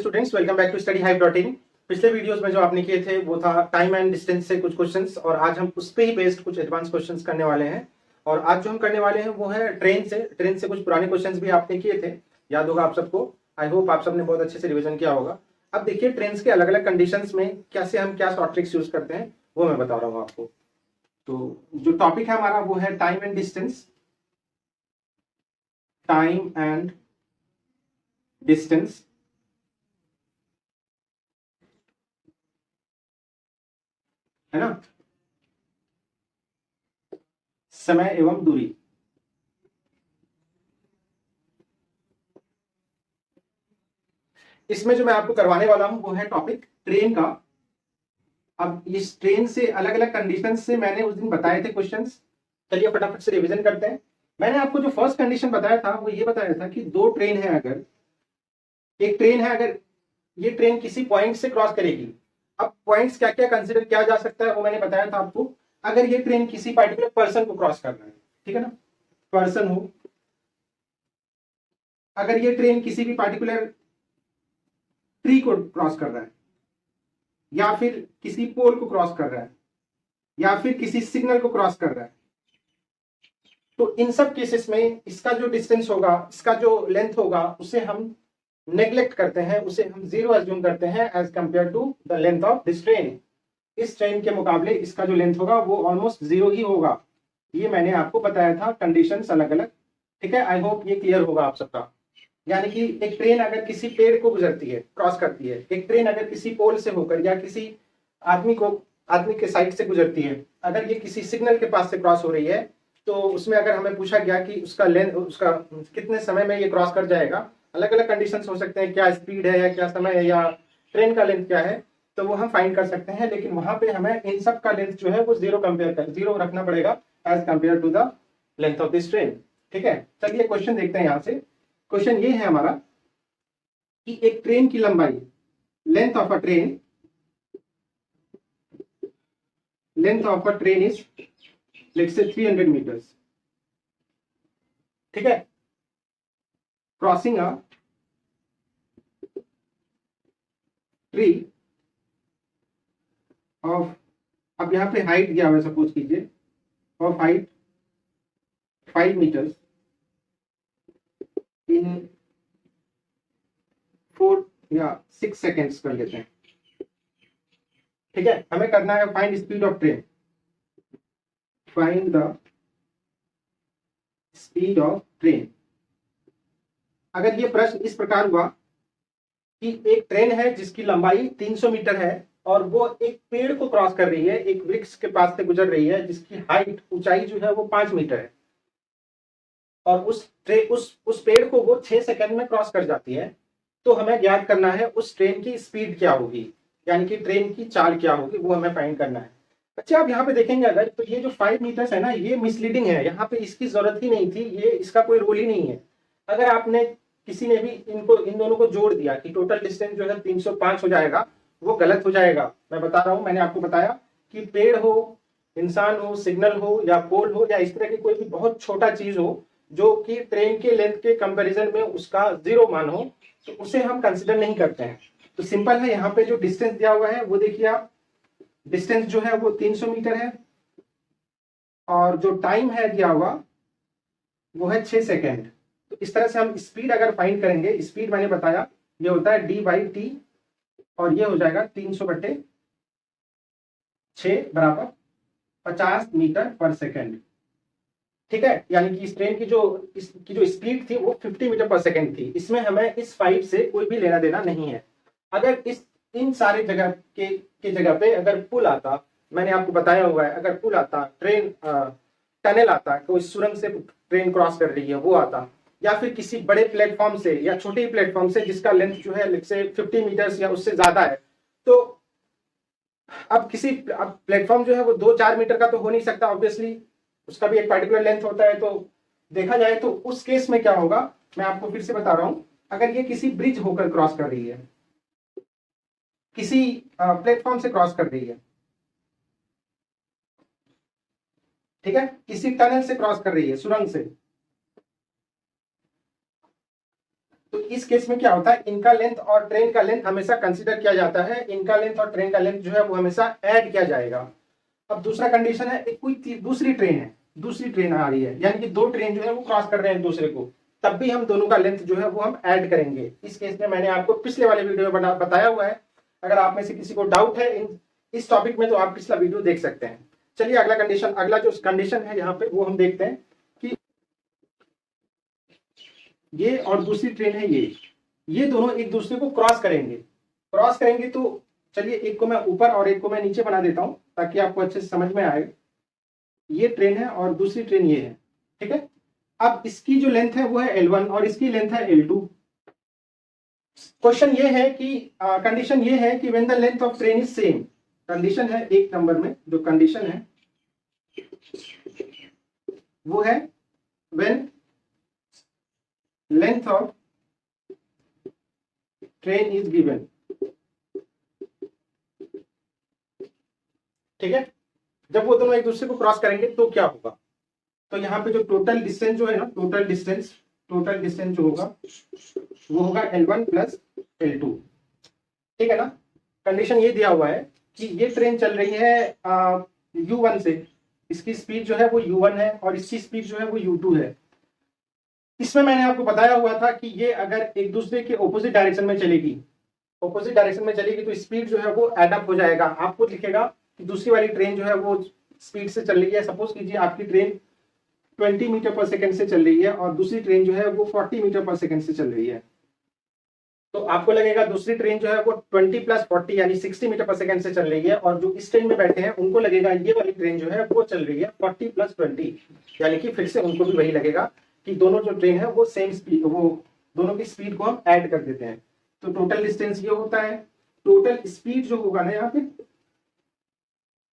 Students, welcome back to study high protein. पिछले videos में जो आपने किए थे वो था टाइम एंड डिस्टेंस से कुछ क्वेश्चंस, और आज हम उस पे ही बेस्ड कुछ एडवांस क्वेश्चंस करने वाले हैं। और आज जो हम करने वाले हैं वो है ट्रेन से कुछ पुराने क्वेश्चंस भी आपने किए थे, याद होगा आप सबको। आई होप आप सबने बहुत अच्छे से रिविजन किया होगा। अब देखिए ट्रेन के अलग अलग कंडीशंस में कैसे हम क्या शॉर्ट ट्रिक्स यूज करते हैं वो मैं बता रहा हूँ आपको। तो जो टॉपिक है हमारा वो है time and distance. Time and distance, है ना, समय एवं दूरी। इसमें जो मैं आपको करवाने वाला हूं वो है टॉपिक ट्रेन का। अब इस ट्रेन से अलग अलग कंडीशन से मैंने उस दिन बताए थे क्वेश्चंस। चलिए फटाफट से रिवीजन करते हैं। मैंने आपको जो फर्स्ट कंडीशन बताया था वो ये बताया था कि दो ट्रेन है, अगर एक ट्रेन है, अगर ये ट्रेन किसी पॉइंट से क्रॉस करेगी। अब पॉइंट्स क्या क्या कंसिडर किया जा सकता है वो मैंने बताया था आपको। अगर ये ट्रेन किसी पर्टिकुलर पर्सन को क्रॉस कर रहा है, ठीक है ना, पर्सन हो, अगर ये ट्रेन किसी भी पार्टिकुलर ट्री को क्रॉस कर रहा है, या फिर किसी पोल को क्रॉस कर रहा है, या फिर किसी सिग्नल को क्रॉस कर रहा है, तो इन सब केसेस में इसका जो डिस्टेंस होगा, इसका जो लेंथ होगा, उसे हम नेग्लेक्ट करते हैं, उसे हम जीरो एज्यूम करते हैं as compare to the length of this train. इस ट्रेन के मुकाबले इसका जो लेंथ होगा वो ऑलमोस्ट जीरो ही होगा। ये मैंने आपको बताया था, कंडीशंस अलग अलग। ठीक है, आई होप ये क्लियर होगा आप सबका। यानी कि एक ट्रेन अगर किसी पेड़ को गुजरती है, क्रॉस करती है, एक ट्रेन अगर किसी पोल से होकर या किसी आदमी को आदमी के साइड से गुजरती है, अगर ये किसी सिग्नल के पास से क्रॉस हो रही है, तो उसमें अगर हमें पूछा गया कि उसका लेंथ, उसका कितने समय में ये क्रॉस कर जाएगा, अलग अलग कंडीशंस हो सकते हैं, क्या स्पीड है या क्या समय है या ट्रेन का लेंथ क्या है, तो वो हम फाइंड कर सकते हैं। लेकिन वहां पे हमें इन सब का लेंथ जो है वो जीरो रखना पड़ेगा as compare to the length of this train. ठीक है, चलिए क्वेश्चन देखते हैं। यहाँ से क्वेश्चन ये है हमारा कि एक ट्रेन की लंबाई, length of a train, length of a train is let's say 300 metres. ठीक है, क्रॉसिंग अ ट्री ऑफ, अब यहाँ पे हाइट दिया हुआ है, सपोज कीजिए ऑफ हाइट 5 मीटर्स इन 4 या 6 सेकेंड्स कर लेते हैं। ठीक है, हमें करना है find speed of train, find the speed of train. अगर ये प्रश्न इस प्रकार हुआ कि एक ट्रेन है जिसकी लंबाई 300 मीटर है और वो एक पेड़ को क्रॉस कर रही है, एक वृक्ष के पास से गुजर रही है जिसकी हाइट, ऊंचाई जो है वो 5 मीटर है, और उस पेड़ को वो 6 सेकंड में क्रॉस कर जाती है, तो हमें ज्ञात करना है उस ट्रेन की स्पीड क्या होगी, यानी कि ट्रेन की चाल क्या होगी, वो हमें फाइंड करना है। अच्छा, आप यहाँ पे देखेंगे अगर, तो ये जो 5 मीटर्स है ना, ये मिसलीडिंग है, यहाँ पे इसकी जरूरत ही नहीं थी, ये इसका कोई रोल ही नहीं है। अगर आपने किसी ने भी इन दोनों को जोड़ दिया कि टोटल डिस्टेंस जो है 305 हो जाएगा, वो गलत हो जाएगा। मैं बता रहा हूं, मैंने आपको बताया कि पेड़ हो, इंसान हो, सिग्नल हो या पोल हो या इस तरह की कोई भी बहुत छोटा चीज हो जो कि ट्रेन के लेंथ के कंपैरिजन में उसका जीरो मान हो, तो उसे हम कंसिडर नहीं करते हैं। तो सिंपल है, यहाँ पे जो डिस्टेंस दिया हुआ है वो देखिए आप, डिस्टेंस जो है वो 300 मीटर है, और जो टाइम है दिया हुआ वो है 6 सेकेंड। तो इस तरह से हम स्पीड अगर फाइंड करेंगे, स्पीड मैंने बताया ये होता है d/t, और ये हो जाएगा 300/6 बराबर 50 मीटर पर सेकेंड। ठीक है, यानी कि इस ट्रेन की इसकी जो स्पीड थी वो 50 मीटर पर सेकेंड थी। इसमें हमें इस 5 से कोई भी लेना देना नहीं है। अगर इन सारे जगह के जगह पे अगर पुल आता, मैंने आपको बताया हुआ है, अगर पुल आता, ट्रेन टनल आता, कोई सुरंग से ट्रेन क्रॉस कर रही है वो आता, या फिर किसी बड़े प्लेटफॉर्म से या छोटे प्लेटफॉर्म से जिसका लेंथ जो है लेट्स से 50 मीटर्स या उससे ज्यादा है, तो अब प्लेटफॉर्म जो है वो 2-4 मीटर का तो हो नहीं सकता, ऑब्वियसली उसका भी एक पर्टिकुलर लेंथ होता है। तो देखा जाए तो उस केस में क्या होगा, मैं आपको फिर से बता रहा हूं, अगर ये किसी ब्रिज होकर क्रॉस कर रही है, किसी प्लेटफॉर्म से क्रॉस कर रही है, ठीक है, किसी टनल से क्रॉस कर रही है, सुरंग से, तो इस केस में क्या होता है, इनका लेंथ और ट्रेन का लेंथ हमेशा कंसीडर किया जाता है, इनका लेंथ और ट्रेन का लेंथ जो है वो हमेशा ऐड किया जाएगा। अब दूसरा कंडीशन है, एक कोई दूसरी ट्रेन है, दूसरी ट्रेन आ रही है, यानी कि दो ट्रेन जो है वो क्रॉस कर रहे हैं एक दूसरे को, तब भी हम दोनों का लेंथ जो है वो हम ऐड करेंगे। इस केस में मैंने आपको पिछले वाले वीडियो में बताया हुआ है। अगर आप में से किसी को डाउट है इस टॉपिक में तो आप पिछला वीडियो देख सकते हैं। चलिए अगला कंडीशन, अगला जो कंडीशन है यहाँ पे वो हम देखते हैं कि ये और दूसरी ट्रेन है, ये दोनों एक दूसरे को क्रॉस करेंगे। क्रॉस करेंगे तो चलिए एक को मैं ऊपर और एक को मैं नीचे बना देता हूं ताकि आपको अच्छे से समझ में आए। ये ट्रेन है और दूसरी ट्रेन ये है, ठीक है। अब इसकी जो लेंथ है वो है L1 और इसकी लेंथ है L2। क्वेश्चन ये है कि कंडीशन ये है कि when the length of train is same, condition है एक नंबर में जो कंडीशन है वो है when length of train is given, ठीक है। जब वो दोनों एक दूसरे को क्रॉस करेंगे तो क्या होगा, तो यहाँ पे जो टोटल डिस्टेंस जो है ना, टोटल डिस्टेंस जो होगा वो होगा L1 प्लस L2, ठीक है ना। कंडीशन ये दिया हुआ है कि ये ट्रेन चल रही है U1 से, इसकी स्पीड जो है वो U1 है और इसकी स्पीड जो है वो U2 है। इसमें मैंने आपको बताया हुआ था कि ये अगर एक दूसरे के ऑपोजिट डायरेक्शन में चलेगी, तो स्पीड जो है वो एडअप हो जाएगा। आपको लिखेगा कि दूसरी वाली ट्रेन जो है वो स्पीड से चल रही है, सपोज कीजिए आपकी ट्रेन 20 मीटर पर सेकंड से चल रही है और दूसरी ट्रेन जो है वो 40 मीटर पर सेकंड से चल रही है, तो आपको लगेगा दूसरी ट्रेन जो है वो 20 प्लस 40 यानी 60 मीटर पर सेकंड से चल रही है, और जो इस ट्रेन में बैठे हैं उनको लगेगा ये वाली ट्रेन जो है वो चल रही है 40 प्लस 20, यानी कि फिर से उनको भी वही लगेगा कि दोनों जो ट्रेन है वो सेम स्पीड, वो दोनों की स्पीड को हम ऐड कर देते हैं। तो टोटल डिस्टेंस ये होता है। टोटल स्पीड जो होगा ना, यहाँ पे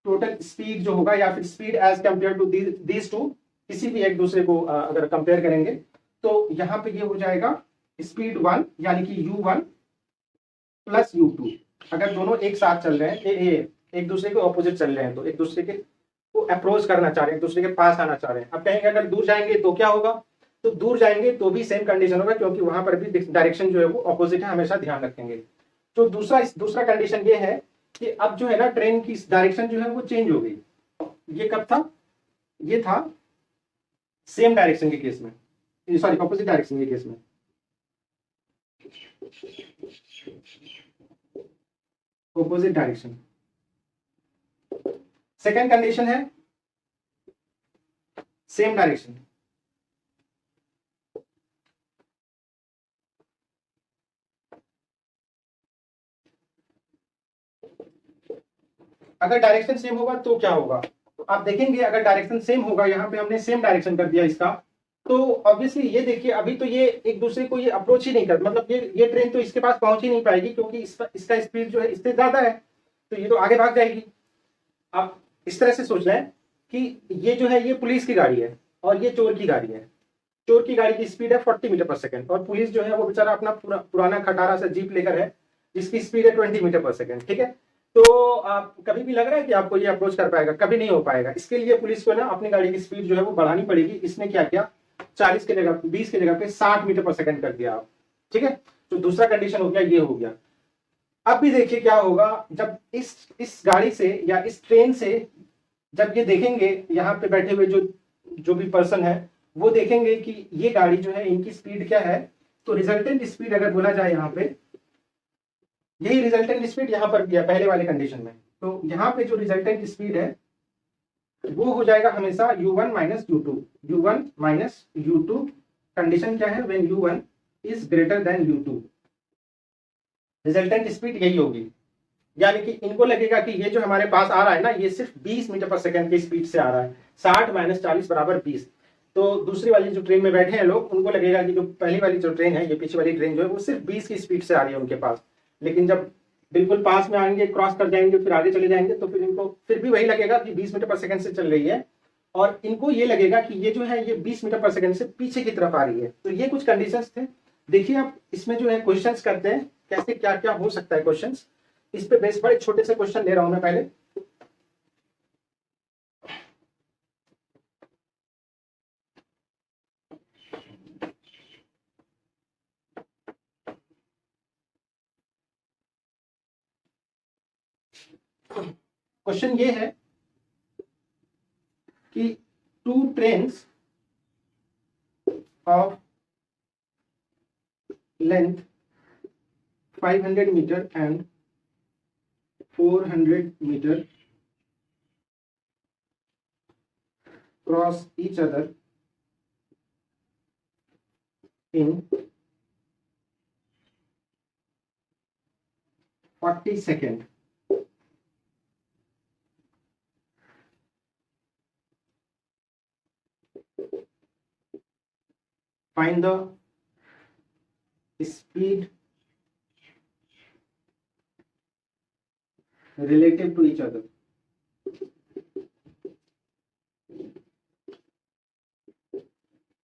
टोटल स्पीड जो होगा या फिर speed as compare to these two, किसी भी एक दूसरे को अगर कंपेयर करेंगे तो यहाँ पे ये हो जाएगा स्पीड 1 यानी कि U1 प्लस U2। अगर दोनों एक साथ चल रहे हैं, एक दूसरे के ऑपोजिट चल रहे हैं, तो एक दूसरे के को अप्रोच करना चाह रहे हैं, एक दूसरे के पास आना चाह रहे हैं। अब कहेंगे अगर दूर जाएंगे तो क्या होगा, तो दूर जाएंगे तो भी सेम कंडीशन होगा क्योंकि वहां पर भी डायरेक्शन जो है वो ऑपोजिट है, हमेशा ध्यान रखेंगे। तो दूसरा कंडीशन ये है कि अब जो है ना ट्रेन की डायरेक्शन जो है वो चेंज हो गई। ये कब था, ये था सेम डायरेक्शन के केस में, सॉरी ऑपोजिट डायरेक्शन के केस में। Opposite direction. सेकेंड कंडीशन है सेम डायरेक्शन। अगर डायरेक्शन सेम होगा तो क्या होगा, तो आप देखेंगे अगर डायरेक्शन सेम होगा, यहाँ पे हमने सेम डायरेक्शन कर दिया इसका, तो ऑब्वियसली ये देखिए अभी तो ये एक दूसरे को ये अप्रोच ही नहीं कर, मतलब ये ट्रेन तो इसके पास पहुंच ही नहीं पाएगी क्योंकि इसका स्पीड जो है इससे ज्यादा है, तो ये तो आगे भाग जाएगी। आप इस तरह से सोच रहे हैं कि ये जो है ये पुलिस की गाड़ी है और ये चोर की गाड़ी है। चोर की गाड़ी की स्पीड है 40 मीटर पर सेकंड और पुलिस जो है वो बेचारा अपना पुराना खटारा सा जीप लेकर है जिसकी स्पीड है 20 मीटर पर सेकंड, ठीक है। तो आप कभी भी लग रहा है कि आपको ये अप्रोच कर पाएगा, कभी नहीं हो पाएगा। इसके लिए पुलिस को ना अपनी गाड़ी की स्पीड जो है वो बढ़ानी पड़ेगी। इसने क्या किया, 40 के जगह 20 के जगह पे 60 मीटर पर सेकंड कर दिया आप, ठीक है। तो दूसरा कंडीशन हो गया, ये हो गया। अब भी देखिए क्या होगा जब इस गाड़ी से या इस ट्रेन से जब ये देखेंगे यहाँ पे बैठे हुए जो भी पर्सन है वो देखेंगे कि ये गाड़ी जो है इनकी स्पीड क्या है, तो रिजल्टेंट स्पीड अगर बोला जाए यहाँ पे, यही रिजल्टेंट स्पीड यहाँ पर दिया पहले वाले कंडीशन में, तो यहाँ पे जो रिजल्टेंट स्पीड है वो हो जाएगा हमेशा U1 minus U2। U1 minus U2 condition क्या है, when U1 is greater than U2, resultant speed यही होगी। यानी कि इनको लगेगा कि ये जो हमारे पास आ रहा है ना ये सिर्फ 20 मीटर पर सेकंड की स्पीड से आ रहा है, 60 माइनस 40 बराबर 20। तो दूसरी वाली जो ट्रेन में बैठे हैं लोग उनको लगेगा कि जो पहली वाली जो ट्रेन है, ये पीछे वाली ट्रेन जो है वो सिर्फ 20 की स्पीड से आ रही है उनके पास, लेकिन जब बिल्कुल पास में आएंगे, क्रॉस कर जाएंगे, फिर आगे चले जाएंगे, तो फिर इनको फिर भी वही लगेगा कि 20 मीटर पर सेकंड से चल रही है, और इनको ये लगेगा कि ये जो है ये 20 मीटर पर सेकंड से पीछे की तरफ आ रही है। तो ये कुछ कंडीशंस थे। देखिए आप इसमें जो है क्वेश्चंस करते हैं कैसे क्या क्या हो सकता है क्वेश्चंस, इस पे बेस पर एक छोटे से क्वेश्चन ले रहा हूं मैं पहले। क्वेश्चन ये है कि two trains of length 500 metre and 400 metre cross each other in 40 seconds. Find the speed relative to each other.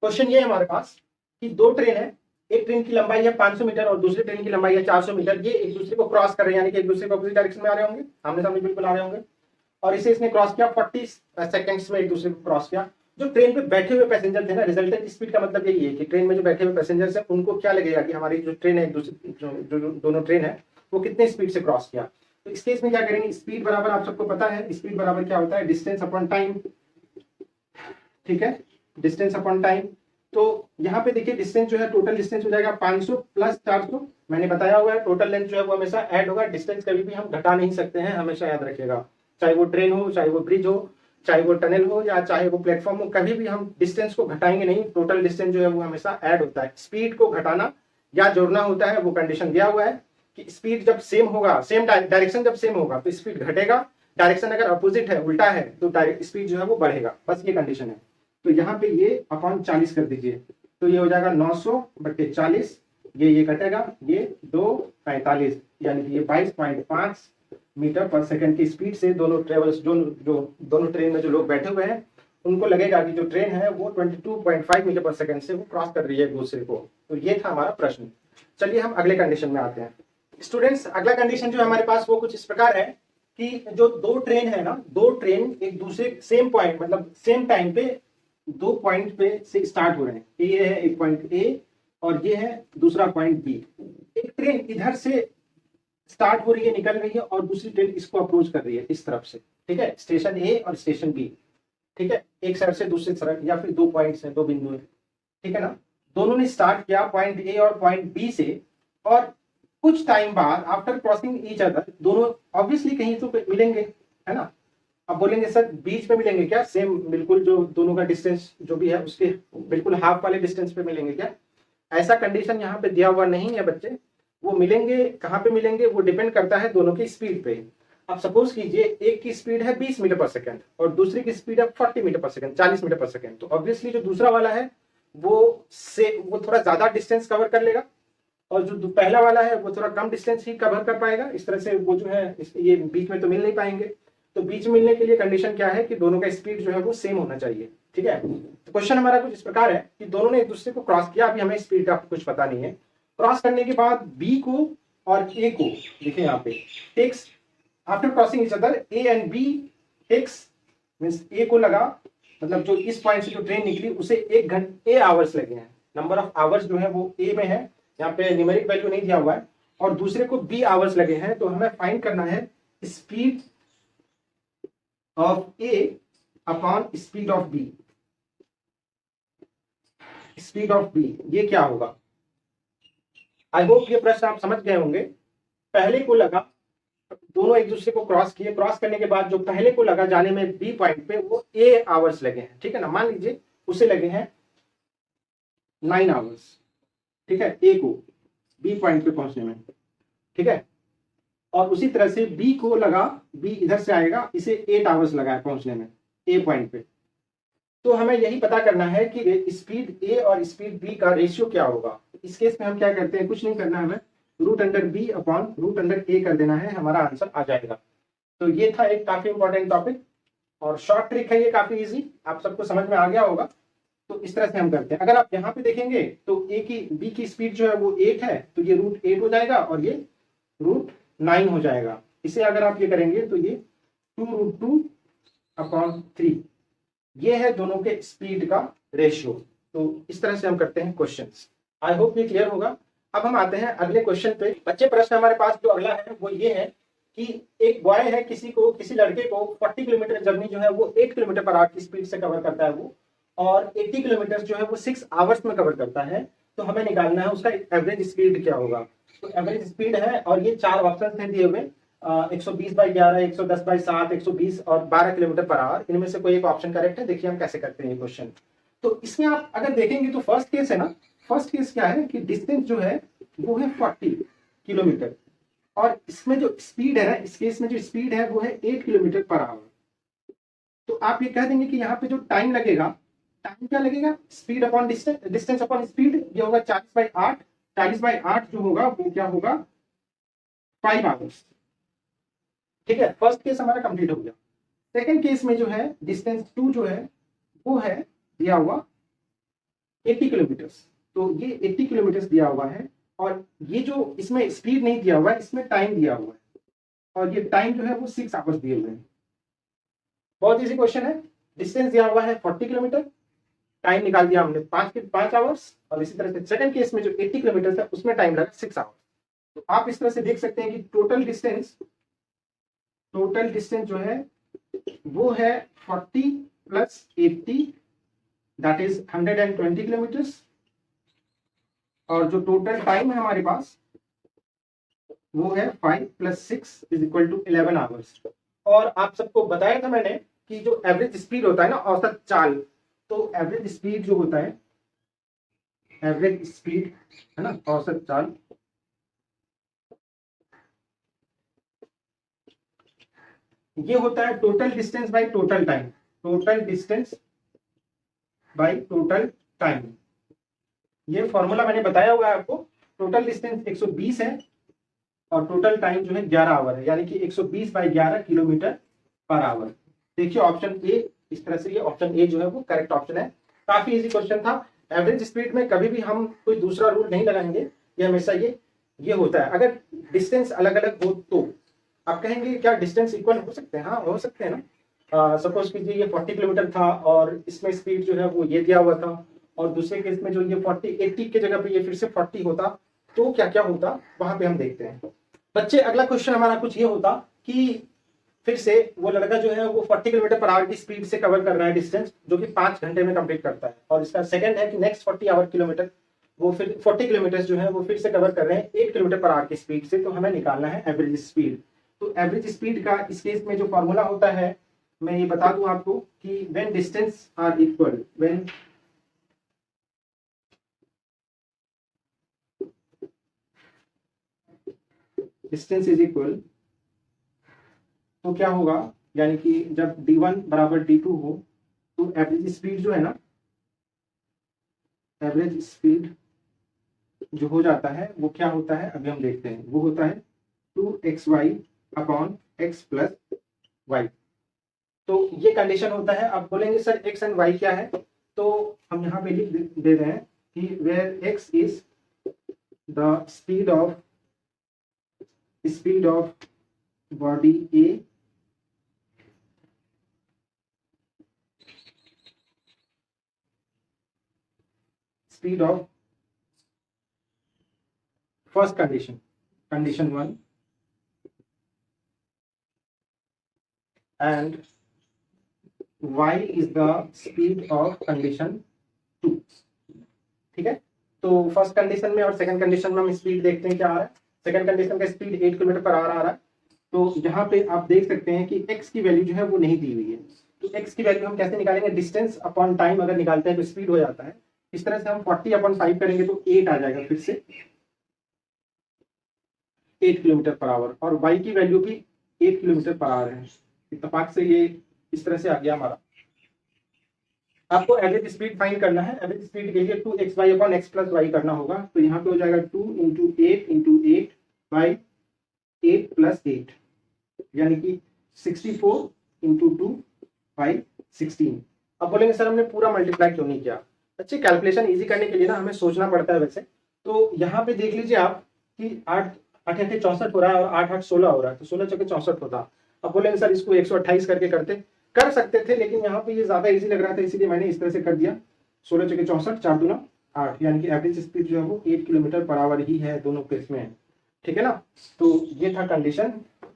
Question ये है हमारे पास कि दो ट्रेन है, एक ट्रेन की लंबाई है 500 मीटर और दूसरी ट्रेन की लंबाई है 400 मीटर। ये एक दूसरे को क्रॉस कर रहे हैं, यानी कि एक दूसरे को अपोजिट डायरेक्शन में आ रहे होंगे, आमने सामने बिल्कुल आ रहे होंगे। और इसे इसने क्रॉस किया 40 सेकंड्स में, एक दूसरे को क्रॉस किया। जो ट्रेन पे बैठे हुए पैसेंजर थे ना, रिजल्टेंट स्पीड का मतलब यही है कि ट्रेन में जो बैठे हुए पैसेंजर्स हैं उनको क्या लगेगा कि हमारी जो ट्रेन है, एक दूसरे जो दोनों ट्रेन है वो कितने स्पीड से क्रॉस किया। तो इस केस में क्या करेंगे, स्पीड बराबर आप सबको पता है, स्पीड बराबर क्या होता है, डिस्टेंस अपॉन टाइम। ठीक है, डिस्टेंस अपॉन टाइम। तो यहाँ पे देखिए डिस्टेंस जो है, टोटल डिस्टेंस हो जाएगा 500 प्लस 400। मैंने बताया हुआ है टोटल लेंथ जो है वो हमेशा ऐड होगा, डिस्टेंस कभी भी हम घटा नहीं सकते हैं, हमेशा याद रखिएगा। चाहे वो ट्रेन हो, चाहे वो ब्रिज हो, चाहे वो टनल हो या चाहे वो प्लेटफॉर्म हो, कभी भी हम डिस्टेंस को घटाएंगे नहीं, टोटल डिस्टेंस जो है वो हमेशा ऐड होता है। स्पीड को घटाना या जोड़ना होता है, वो कंडीशन दिया हुआ है कि स्पीड जब सेम होगा, सेम डायरेक्शन जब सेम होगा तो स्पीड घटेगा, डायरेक्शन अगर अपोजिट है, उल्टा है, तो डायरेक्ट स्पीड जो है वो बढ़ेगा। बस ये कंडीशन है। तो यहाँ पे ये अपॉन 40 कर दीजिए, तो ये हो जाएगा 900/40, ये कटेगा, ये 245, यानी कि ये 22.5 मीटर पर सेकंड की स्पीड से दोनों ट्रेवल्स जो दोनों ट्रेन में जो लोग बैठे हुए हैं उनको लगेगा कि जो ट्रेन है वो 22.5 मीटर पर सेकंड से वो क्रॉस कर रही है एक दूसरे को। तो ये था हमारा प्रश्न। चलिए हम अगले कंडीशन में आते हैं। स्टूडेंट्स, अगला कंडीशन जो है हमारे पास वो कुछ इस प्रकार है कि जो दो ट्रेन है ना, दो ट्रेन एक दूसरे सेम पॉइंट मतलब सेम टाइम पे दो पॉइंट पे से स्टार्ट हो रहे हैं। ये है एक पॉइंट ए और ये है दूसरा पॉइंट बी। एक ट्रेन इधर से स्टार्ट हो रही है, निकल रही है, और दूसरी ट्रेन इसको अप्रोच कर रही है इस तरफ से। ठीक है, स्टेशन ए और स्टेशन बी। ठीक है, एक साइड से दूसरी तरफ, या फिर दो पॉइंट्स हैं, दो बिंदु है। ठीक है ना, दोनों ने स्टार्ट किया पॉइंट ए और पॉइंट बी से, और कुछ टाइम बाद आफ्टर क्रॉसिंग ईच अदर दोनों ऑब्वियसली कहीं तो मिलेंगे, है ना। अब बोलेंगे सर बीच पे मिलेंगे क्या, सेम बिल्कुल जो दोनों का डिस्टेंस जो भी है उसके बिल्कुल हाफ वाले डिस्टेंस पे मिलेंगे क्या? ऐसा कंडीशन यहाँ पे दिया हुआ नहीं है बच्चे। वो मिलेंगे कहाँ पे मिलेंगे, वो डिपेंड करता है दोनों की स्पीड पे। अब सपोज कीजिए एक की स्पीड है 20 मीटर पर सेकंड और दूसरी की स्पीड है 40 मीटर पर सेकंड, 40 मीटर पर सेकंड। तो ऑब्वियसली जो दूसरा वाला है वो थोड़ा ज्यादा डिस्टेंस कवर कर लेगा, और जो पहला वाला है वो थोड़ा कम डिस्टेंस ही कवर कर पाएगा। इस तरह से वो जो है ये बीच में तो मिल नहीं पाएंगे। तो बीच में मिलने के लिए कंडीशन क्या है कि दोनों का स्पीड जो है वो सेम होना चाहिए। ठीक है, तो क्वेश्चन हमारा कुछ इस प्रकार है कि दोनों ने एक दूसरे को क्रॉस किया, अभी हमें स्पीड का कुछ पता नहीं है। क्रॉस करने के बाद बी को और ए को, देखिए यहाँ पे takes after crossing each other A and B takes means A को लगा, मतलब जो इस पॉइंट से जो ट्रेन निकली उसे 1 घंटे आवर्स लगे हैं। नंबर ऑफ आवर्स जो है वो ए में है, यहाँ पे न्यूमेरिक वैल्यू नहीं दिया हुआ है, और दूसरे को बी आवर्स लगे हैं। तो हमें फाइंड करना है speed of A upon speed of B. Speed of B ये क्या होगा? आई होप ये प्रश्न आप समझ गए होंगे। पहले को लगा, दोनों एक दूसरे को क्रॉस किए, क्रॉस करने के बाद जो पहले को लगा जाने में बी पॉइंट पे वो ए आवर्स लगे हैं। ठीक है ना, मान लीजिए उसे लगे हैं 9 आवर्स। ठीक है, ए को बी पॉइंट पे पहुंचने में। ठीक है, और उसी तरह से बी को लगा, बी इधर से आएगा, इसे 8 आवर्स लगा है पहुंचने में ए पॉइंट पे। तो हमें यही पता करना है कि स्पीड ए और स्पीड बी का रेशियो क्या होगा। इस केस में हम क्या करते हैं, कुछ नहीं करना है, हमें √b अपॉन √a कर देना है, हमारा आंसर आ जाएगा। तो ये था एक काफी इंपॉर्टेंट टॉपिक और शॉर्ट ट्रिक है, ये काफी इजी, आप सबको समझ में आ गया होगा। तो इस तरह से हम करते हैं। अगर आप यहाँ पे देखेंगे तो बी की स्पीड जो है वो 8 है, तो ये √8 हो जाएगा और ये √9 हो जाएगा। इसे अगर आप ये करेंगे तो ये 2√2 अपॉन 3, ये है दोनों के स्पीड का रेशियो। तो इस तरह से हम करते हैं क्वेश्चंस। आई होप ये क्लियर होगा। अब हम आते हैं अगले क्वेश्चन पे। बच्चे प्रश्न हमारे पास जो अगला है वो ये है कि एक बॉय है, किसी लड़के को 40 किलोमीटर जर्नी जो है वो 8 किलोमीटर पर आवर की स्पीड से कवर करता है वो, और 80 किलोमीटर जो है वो 6 आवर्स में कवर करता है। तो हमें निकालना है उसका एवरेज स्पीड क्या होगा। तो एवरेज स्पीड है, और ये 4 ऑप्शन थे दिए हुए, 120/11, 110/7, 120 और 12 किलोमीटर पर आवर। इनमें से कोई एक ऑप्शन करेक्ट है। देखिए हम कैसे करते हैं ये क्वेश्चन। तो इसमें आप अगर देखेंगे तो फर्स्ट केस है ना, फर्स्ट केस क्या है कि डिस्टेंस जो है वो है 40 किलोमीटर, और इसमें जो स्पीड है ना, इस केस में जो स्पीड है वो है 8 किलोमीटर पर आवर। तो आप ये कह देंगे कि यहाँ पे जो टाइम लगेगा, टाइम क्या लगेगा, speed upon distance, distance upon speed, ये होगा 40/8। 40/8 जो होगा वो क्या होगा, 5 आवर्स। ठीक है, फर्स्ट केस हमारा कंप्लीट हो गया। सेकेंड केस में जो है डिस्टेंस 2 जो है वो है दिया हुआ 80 किलोमीटर्स। तो ये 80 किलोमीटर्स दिया हुआ है, और ये जो इसमें स्पीड नहीं दिया हुआ है, इसमें टाइम दिया हुआ है, और ये टाइम जो है वो 6 आवर्स दिए हुए हैं। बहुत इजी क्वेश्चन है। डिस्टेंस दिया हुआ है 40 किलोमीटर, टाइम निकाल दिया हमने 5 आवर्स, और इसी तरह से सेकंड केस में जो 80 किलोमीटर है उसमें टाइम लगा 6 आवर्स। तो आप इस तरह से देख सकते हैं कि टोटल डिस्टेंस जो है वो है 40 + 80, दैट इज 120 किलोमीटर्स, और जो टोटल टाइम है हमारे पास वो है 5 + 6 = 11 आवर्स। और आप सबको बताया था मैंने कि जो एवरेज स्पीड होता है ना, औसत चाल, तो एवरेज स्पीड जो होता है, एवरेज स्पीड है ना, औसत चाल, ये होता है total distance by total time, total distance by total time. ये फॉर्मूला मैंने बताया हुआ है आपको। टोटल डिस्टेंस 120 है, और टोटल टाइम जो है 11 आवर है, यानी कि 120/11 किलोमीटर पर आवर। देखिए ऑप्शन ए, इस तरह से ये ऑप्शन ए जो है वो करेक्ट ऑप्शन है। काफी इजी क्वेश्चन था। एवरेज स्पीड में कभी भी हम कोई दूसरा रूल नहीं लगाएंगे, ये हमेशा ये होता है। अगर डिस्टेंस अलग अलग हो तो आप कहेंगे क्या डिस्टेंस इक्वल हो सकते हैं? हाँ, हो सकते हैं ना। सपोज कीजिए ये 40 किलोमीटर था, और इसमें स्पीड जो है वो ये दिया हुआ था, और दूसरे केस में जो ये 80 की जगह पे ये फिर से 40 होता, तो क्या क्या होता वहां पे हम देखते हैं। बच्चे अगला क्वेश्चन हमारा कुछ ये होता कि फिर से वो लड़का जो है वो 40 किलोमीटर पर आवर की स्पीड से कवर कर रहा है डिस्टेंस, जो कि 5 घंटे में कंप्लीट करता है। और इसका सेकंड है कि नेक्स्ट 40 किलोमीटर वो फिर 40 किलोमीटर जो है वो फिर से कवर कर रहे हैं 8 किलोमीटर पर आवर की स्पीड से। तो हमें निकालना है एवरेज स्पीड। तो एवरेज स्पीड का इस केस में जो फॉर्मूला होता है, मैं ये बता दूं आपको कि when distance are equal, when distance is equal, तो क्या होगा, यानी कि जब d1 = d2 हो, तो एवरेज स्पीड जो है ना, एवरेज स्पीड जो हो जाता है वो क्या होता है, अभी हम देखते हैं। वो होता है 2xy/x + y। तो ये कंडीशन होता है। आप बोलेंगे सर x एंड y क्या है, तो हम यहाँ पे लिख दे रहे हैं कि where x is the speed of body A, speed of first condition 1, and y is the speed of condition 2। ठीक है, तो फर्स्ट कंडीशन में और सेकंड कंडीशन में हम स्पीड देखते हैं क्या आ रहा है। सेकंड कंडीशन का स्पीड 8 किलोमीटर पर आवर आ रहा है। तो यहाँ पे आप देख सकते हैं कि x की वैल्यू जो है वो नहीं दी हुई है। तो x की वैल्यू हम कैसे निकालेंगे, डिस्टेंस अपॉन टाइम अगर निकालते हैं तो स्पीड हो जाता है। इस तरह से हम 40/5 करेंगे तो 8 आ जाएगा, फिर से 8 किलोमीटर पर आवर, और y की वैल्यू भी 8 किलोमीटर पर आवर है। इत्तेफाक से ये इस तरह से आ गया हमारा। आपको एवरेज स्पीड फाइंड करना है। एवरेज स्पीड के लिए 2xy/x + y करना होगा। तो यहाँ पे हो जाएगा 2 × 8 × 8/8 + 8, यानी कि 64 × 2/16। अब बोलेंगे सर हमने पूरा मल्टीप्लाई क्यों नहीं किया। अच्छी कैलकुलेशन इजी करने के लिए ना हमें सोचना पड़ता है वैसे। तो यहाँ पे देख लीजिए आप कि 8 8 64 हो रहा है, और 8 8 16 हो रहा है, तो 16 × 64 होता। अब बोलेंगे सर इसको 128 करके कर सकते थे, लेकिन यहाँ पे ये ज्यादा इजी लग रहा था, इसीलिए मैंने इस तरह से कर दिया। 16 × 64, 4 दूना 8, यानी कि एवरेज स्पीड जो है वो 8 किलोमीटर पर आवर ही है दोनों केस में। ठीक है ना। तो ये था कंडीशन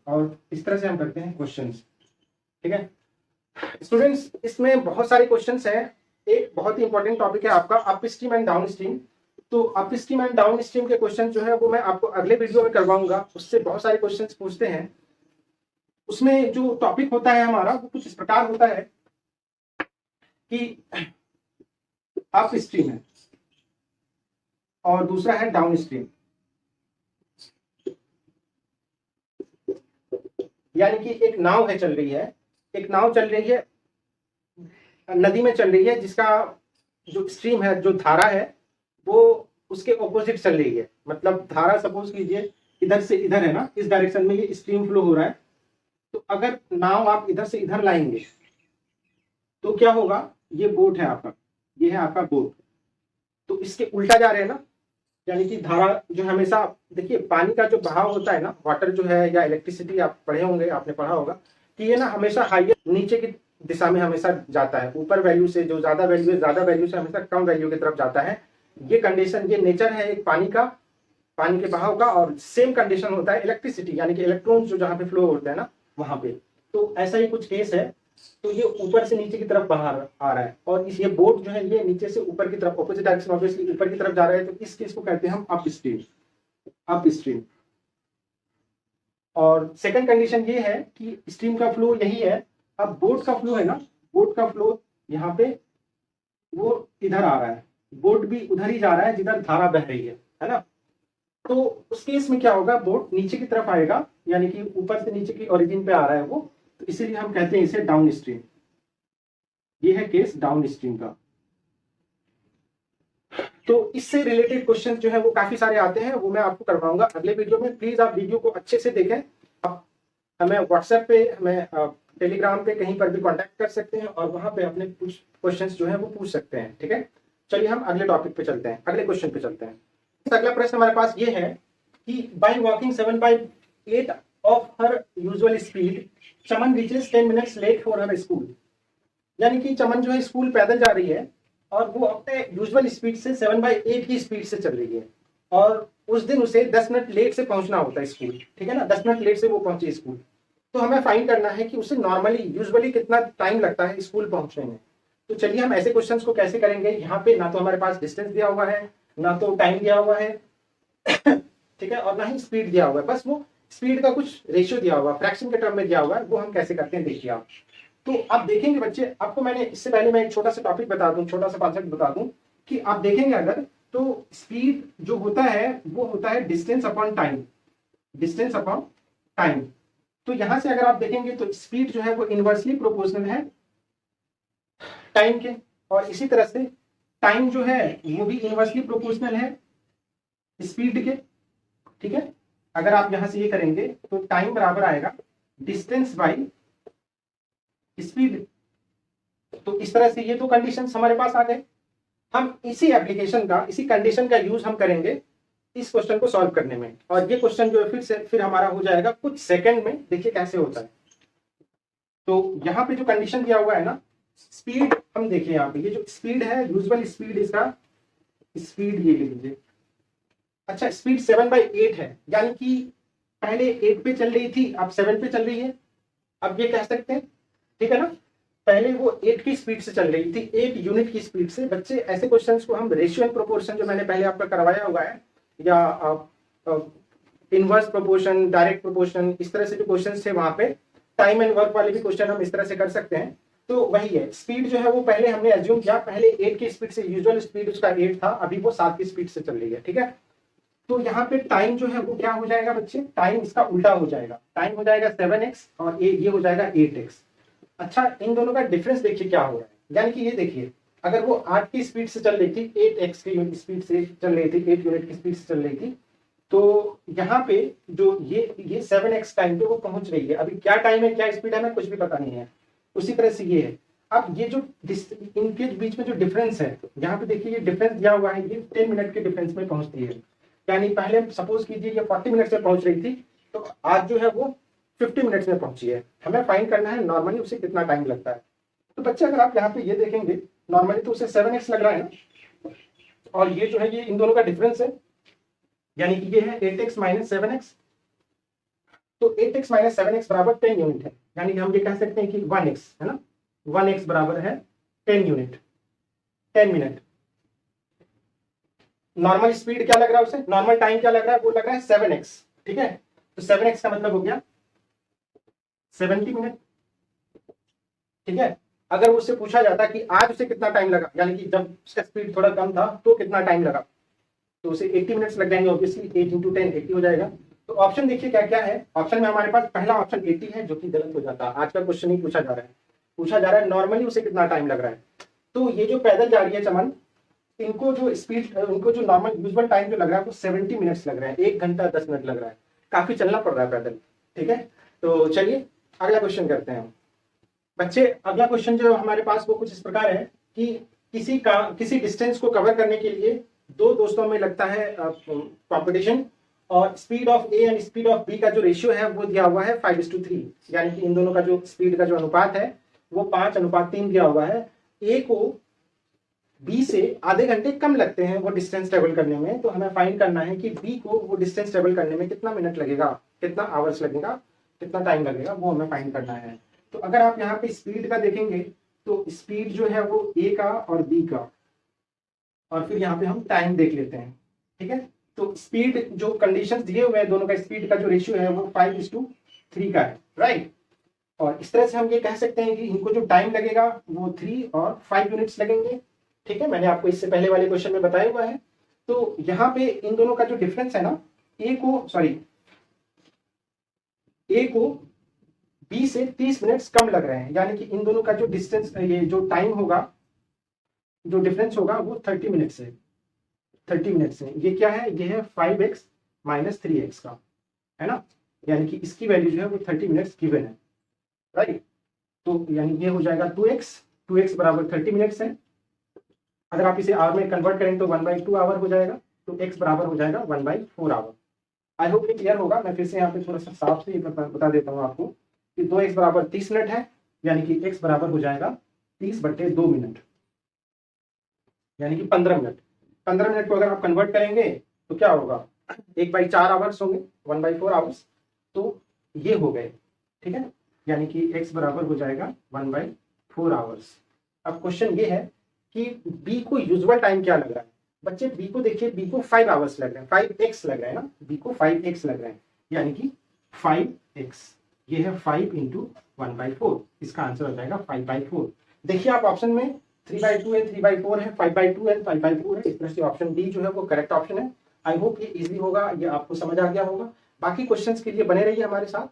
और इस तरह से हम करते हैं क्वेश्चंस। ठीक है स्टूडेंट्स, इसमें बहुत सारे क्वेश्चंस हैं। एक बहुत ही इंपॉर्टेंट टॉपिक है आपका upstream and downstream. तो upstream and downstream के क्वेश्चन जो है वो मैं आपको अगले वीडियो में करवाऊंगा। उससे बहुत सारे क्वेश्चंस पूछते हैं। उसमें जो टॉपिक होता है हमारा वो कुछ इस प्रकार होता है कि अप स्ट्रीम है और दूसरा है डाउन स्ट्रीम। यानी कि एक नाव है चल रही है, एक नाव चल रही है नदी में चल रही है, जिसका जो स्ट्रीम है, जो धारा है, वो उसके ऑपोजिट चल रही है। मतलब धारा सपोज कीजिए इधर से इधर है ना, इस डायरेक्शन में ये स्ट्रीम फ्लो हो रहा है। तो अगर नाव आप इधर से इधर लाएंगे तो क्या होगा, ये बोट है आपका, ये है आपका बोट। तो इसके उल्टा जा रहे हैं ना, यानी कि धारा जो हमेशा, देखिए पानी का जो बहाव होता है ना, वाटर जो है या इलेक्ट्रिसिटी, आप पढ़े होंगे, आपने पढ़ा होगा कि ये ना हमेशा हाइयर नीचे की दिशा में हमेशा जाता है। ऊपर वैल्यू से जो ज्यादा वैल्यू है, ज्यादा वैल्यू से हमेशा कम वैल्यू की तरफ जाता है। ये कंडीशन, ये नेचर है एक पानी का, पानी के बहाव का। और सेम कंडीशन होता है इलेक्ट्रिसिटी, यानी कि इलेक्ट्रॉन जो जहाँ पे फ्लो होता है ना वहां पे। तो ऐसा ही कुछ केस है। तो ये ऊपर से नीचे की तरफ बाहर आ रहा है और इस ये बोट जो है ये नीचे से ऊपर की तरफ, ऑपोजिट डायरेक्शन ऑब्वियसली ऊपर की तरफ जा रहा है। तो इस केस को कहते हैं हम अप स्ट्रीम, अप स्ट्रीम। और सेकंड कंडीशन ये है कि स्ट्रीम का फ्लो यही है। अब बोट का फ्लो है ना, बोट का फ्लो यहाँ पे वो इधर आ रहा है, बोट भी उधर ही जा रहा है जिधर धारा बह रही है ना। तो उस केस में क्या होगा, बोट नीचे की तरफ आएगा, यानी कि ऊपर से नीचे की ओरिजिन पे आ रहा है वो। तो इसीलिए हम कहते हैं इसे डाउन स्ट्रीम। ये है केस डाउन स्ट्रीम का। तो इससे रिलेटेड क्वेश्चन जो है वो काफी सारे आते हैं, वो मैं आपको करवाऊंगा अगले वीडियो में। प्लीज आप वीडियो को अच्छे से देखें। आप हमें व्हाट्सएप पे, हमें टेलीग्राम पे कहीं पर भी कांटेक्ट कर सकते हैं और वहां पे अपने कुछ क्वेश्चंस जो है वो पूछ सकते हैं। ठीक है, चलिए हम अगले टॉपिक पे चलते हैं, अगले क्वेश्चन पे चलते हैं। अगला प्रश्न हमारे पास ये है कि by walking 7/8 of her usual speed, Chaman reaches 10 minutes late for her school. यानी कि चमन जो है स्कूल पैदल जा रही है और वो अपने यूजुअल स्पीड से 7/8 की स्पीड से चल रही है, और उस दिन उसे 10 मिनट लेट से पहुंचना होता है स्कूल। ठीक है ना, 10 मिनट लेट से वो पहुंची स्कूल। तो हमें फाइंड करना है कि उसे नॉर्मली, यूजुअली कितना टाइम लगता है स्कूल पहुंचने में। तो चलिए हम ऐसे क्वेश्चंस को कैसे करेंगे। यहाँ पे ना तो हमारे पास डिस्टेंस दिया हुआ है, ना तो टाइम दिया हुआ है, ठीक है, और ना ही स्पीड दिया हुआ है। बस वो स्पीड का कुछ रेशियो दिया हुआ, फ्रैक्शन के टर्म में दिया हुआ है। वो हम कैसे करते हैं देखिए आप। तो आप देखेंगे बच्चे, आपको मैंने इससे पहले मैं एक छोटा सा टॉपिक बता दूं, छोटा सा कॉन्सेप्ट बता दूं कि आप देखेंगे अगर, तो स्पीड जो होता है वो होता है distance upon time, distance upon time. तो यहां से अगर आप देखेंगे तो स्पीड जो है वो इनवर्सली प्रोपोर्शनल है टाइम के, और इसी तरह से टाइम जो है वो भी इनवर्सली प्रोपोर्शनल है स्पीड के। ठीक है, अगर आप यहां से ये करेंगे तो टाइम बराबर आएगा डिस्टेंस बाई स्पीड। तो इस तरह से ये दो कंडीशंस हमारे पास आ गए। हम इसी एप्लीकेशन का, इसी कंडीशन का यूज हम करेंगे इस क्वेश्चन को सॉल्व करने में। और ये क्वेश्चन जो है फिर हमारा हो जाएगा कुछ सेकंड में। देखिए कैसे होता है। तो यहाँ पे जो कंडीशन दिया हुआ है ना, स्पीड, हम देखिए यहाँ पे ये जो स्पीड है, यूजुअल स्पीड, इसका स्पीड ये लिख लीजिए। अच्छा, स्पीड 7/8 है, यानी कि पहले 8 पे चल रही थी, अब 7 पे चल रही है। अब ये कह सकते हैं, ठीक है ना, पहले वो 8 की स्पीड से चल रही थी, 8 यूनिट की स्पीड से। बच्चे ऐसे क्वेश्चंस को हम रेशियो एंड प्रोपोर्शन, जो मैंने पहले आपका करवाया हुआ है, या इनवर्स प्रोपोर्शन, डायरेक्ट प्रोपोर्शन, इस तरह से जो क्वेश्चंस थे वहां पे, टाइम एंड वर्क वाले भी क्वेश्चन हम इस तरह से कर सकते हैं। तो वही है, स्पीड जो है वो पहले हमने एज्यूम किया, पहले 8 की स्पीड से, यूजुअल स्पीड उसका 8 था, अभी वो 7 की स्पीड से चल रही है। ठीक है, तो यहाँ पे टाइम जो है वो क्या हो जाएगा बच्चे, टाइम इसका उल्टा हो जाएगा। टाइम हो जाएगा 7x और ये हो जाएगा 8x। अच्छा, इन दोनों का डिफरेंस देखिए क्या हो रहा है। यानी कि ये देखिए, अगर वो 8 की स्पीड से चल रही थी, 8x की स्पीड से चल रही थी, 8 यूनिट की स्पीड से चल रही थी, तो यहाँ पे जो ये 7x टाइम पे वो पहुंच रही है। अभी क्या टाइम है, क्या स्पीड है, हमें कुछ भी पता नहीं है। उसी तरह से ये है। अब ये जो इनके बीच में जो डिफरेंस है, यहाँ पे देखिए ये डिफरेंस दिया हुआ है, ये 10 मिनट के डिफरेंस में पहुंचती है। यानी पहले सपोज कीजिए ये 40 मिनट से पहुंच रही थी, तो आज जो है वो 50 मिनट्स में पहुंची है। हमें फाइंड करना है नॉर्मली उसे कितना टाइम लगता है। तो बच्चे अगर आप यहाँ पे ये देखेंगे, नॉर्मली तो उसे 7x लग रहा है ना, और ये जो है ये इन दोनों का डिफरेंस है, यानी कि ये है 8x - 7x। तो 8x माइनस 7x बराबर 10 यूनिट है, यानी कि हम ये कह सकते हैं कि 1x है ना, 1x बराबर है 10 यूनिट, 10 मिनट। नॉर्मल स्पीड क्या लग रहा है उसे, नॉर्मल टाइम क्या लग रहा है, वो लग रहा है 7x, ठीक है। तो 7x का मतलब हो गया 70 मिनट, ठीक है। अगर उससे पूछा जाता कि आज उसे कितना टाइम लगा, यानी कि जब उसका स्पीड थोड़ा कम था तो कितना टाइम लगा, तो उसे 80 मिनट्स लग जाएंगे ऑब्वियसली, 8 इंटू 10 80 हो जाएगा। तो ऑप्शन देखिए क्या क्या है, ऑप्शन में हमारे पास पहला ऑप्शन 80 है, जो कि गलत हो जाता है। आज का क्वेश्चन नहीं पूछा जा रहा है, पूछा जा रहा है नॉर्मली उसे कितना टाइम लग रहा है। तो ये जो पैदल जा रही है चमन, इनको जो स्पीड, उनको जो नॉर्मल यूजुअल टाइम जो लग रहा है वो 70 मिनट्स लग रहा है, 1 घंटा 10 मिनट लग रहा है, काफी चलना पड़ रहा है पैदल, ठीक है। तो चलिए अगला क्वेश्चन करते हैं बच्चे। अगला क्वेश्चन जो हमारे पास वो कुछ इस प्रकार है कि किसी डिस्टेंस को कवर करने के लिए दो दोस्तों में लगता है कंपटीशन, और speed of A and speed of B का जो रेशियो है वो दिया हुआ है 5:3, यानी कि इन दोनों का जो स्पीड का जो अनुपात है वो 5:3 दिया हुआ है। ए को बी से आधे घंटे कम लगते हैं वो डिस्टेंस ट्रेवल करने में, तो हमें फाइंड करना है कि बी को वो डिस्टेंस ट्रेवल करने में कितना मिनट लगेगा, कितना आवर्स लगेगा, कितना टाइम लगेगा, वो हमें फाइंड करना है। तो अगर आप यहाँ पे स्पीड का देखेंगे तो स्पीड जो है वो ए का और बी का, और फिर यहाँ पे हम टाइम देख लेते हैं, ठीक है। तो स्पीड जो कंडीशंस दिए हुए हैं दोनों का, स्पीड का जो रेशियो है वो 5:3 का है, राइट। और इस तरह से हम ये कह सकते हैं कि इनको जो टाइम लगेगा वो 3 और 5 यूनिट्स लगेंगे, ठीक है। मैंने आपको इससे पहले वाले क्वेश्चन में बताया हुआ है। तो यहाँ पे इन दोनों का जो डिफरेंस है ना, ए को बी से 30 मिनट्स कम लग रहे हैं, यानी कि इन दोनों का जो डिस्टेंस, ये जो टाइम होगा, जो डिफरेंस होगा वो 30 मिनट से, 30 मिनट से। ये क्या है, ये है 5x माइनस 3x का, है ना, यानी कि इसकी वैल्यू जो है वो 30 मिनट्स गिवन है, राइट। तो यानी ये हो जाएगा 2x बराबर 30 मिनट्स है। अगर आप इसे आवर में कन्वर्ट करें तो 1/2 आवर हो जाएगा, तो x बराबर हो जाएगा 1/4 आवर। आई होप ये क्लियर होगा। मैं फिर से यहाँ पे थोड़ा सा साफ से बता देता हूँ आपको कि 2x बराबर 30 मिनट है, यानी कि x बराबर हो जाएगा 30/2 मिनट, यानी कि 15 मिनट। 15 मिनट को अगर आप कन्वर्ट करेंगे तो क्या होगा, 1/4 आवर्स होंगे, 1/4 आवर्स, तो ये हो गए, ठीक है। यानी कि x बराबर हो जाएगा 1/4 आवर्स। अब क्वेश्चन ये है कि b को यूजुअल टाइम क्या लग रहा है। बच्चे b को देखिए, b को 5 आवर्स लग रहे हैं, 5x लग रहे हैं ना, b को 5x लग रहे हैं, यानी कि 5x, ये है 5 इंटू 1/4, इसका आंसर हो जाएगा 5/4। देखिए आप ऑप्शन में 3/2 है, 3/4 है, 5/2 है, 5/4 है, इस तरह से ऑप्शन डी जो है वो करेक्ट ऑप्शन है। आई होप ये इजी होगा, ये आपको समझ आ गया होगा। बाकी क्वेश्चंस के लिए बने रहिए हमारे साथ।